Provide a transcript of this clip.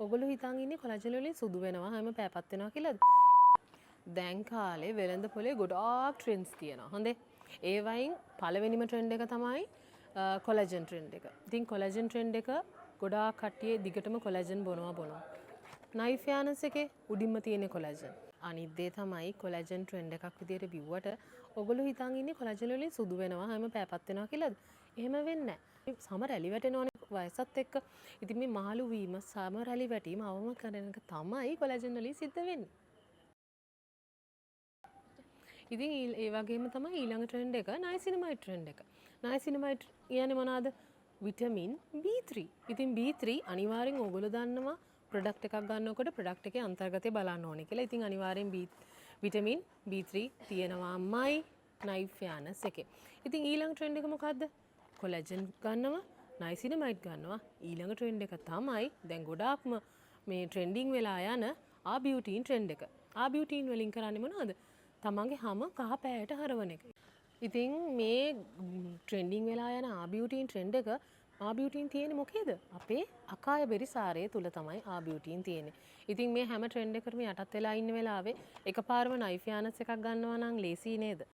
ඔගොල්ලෝ හිතන් ඉන්නේ කොලාජන් වලින් සුදු වෙනවා හැම පැයපත් වෙනවා කියලාද? දැන් කාලේ වෙළඳ පොලේ ගොඩාක් ට්‍රෙන්ඩ්ස් තියෙනවා. හොඳේ. ඒ වයින් පළවෙනිම ට්‍රෙන්ඩ් එක තමයි කොලාජන් ට්‍රෙන්ඩ් එක. ඉතින් කොලාජන් ට්‍රෙන්ඩ් එක ගොඩාක් කට්ටිය දිගටම කොලාජන් බොනවා. නයිෆ් යානස් එකේ උඩින්ම තියෙන කොලාජන්. අනිත් දේ තමයි කොලාජන් ට්‍රෙන්ඩ් එකක් විදියට බිව්වට ඔගොල්ලෝ හිතන් ඉන්නේ කොලාජන් වලින් සුදු වෙනවා හැම පැයපත් වෙනවා කියලාද? එහෙම වෙන්නේ නැහැ. සම රැලි වැටෙනවනේ වයසත් එක්ක. ඉතින් මේ මාළු වීම සම රැලි වැටීම අවම කරන එක තමයි කොලාජන් වලින් සිද්ධ වෙන්නේ. ඉතින් ඒ වගේම තමයි ඊළඟ ට්‍රෙන්ඩ් එක නයිසිනමයිඩ් ට්‍රෙන්ඩ් එක. නයිසිනමයිඩ් කියන්නේ මොනවාද? Vitamin B3. ඉතින් B3 අනිවාර්යෙන් ඕගොල්ලෝ දන්නවා ප්‍රොඩක්ට් එකක් ගන්නකොට ප්‍රොඩක්ට් එකේ අන්තර්ගතය බලන්න ඕනේ කියලා. ඉතින් අනිවාර්යෙන් විටමින් B3 තියෙනවාමයි නයිෆ් යානස් එකේ. ඉතින් ඊළඟ ට්‍රෙන්ඩ් එක මොකද්ද? කොලාජන් ගන්නවා, නයිසිනමයිඩ් ගන්නවා. ඊළඟ ට්‍රෙන්ඩ් එක තමයි දැන් ගොඩාක්ම මේ ට්‍රෙන්ඩින් වෙලා යන ආබියුටින් ට්‍රෙන්ඩ් එක. ආබියුටින් වලින් කරන්නේ මොනවද? තමන්ගේ හැම කහ පෑයට හරවන එක. ඉතින් මේ ට්‍රෙන්ඩින් වෙලා යන ආබියුටින් ට්‍රෙන්ඩ් එක ආබියුටින් තියෙන්නේ මොකේද? අපේ අකාය බෙරිසාරය තුල තමයි ආබියුටින් තියෙන්නේ. ඉතින් මේ හැම ට්‍රෙන්ඩ් එකකටම යටත් වෙලා ඉන්න වෙලාවේ එකපාරම නයිෆ් යානස් එකක් ගන්නවා නම් ලේසි නේද?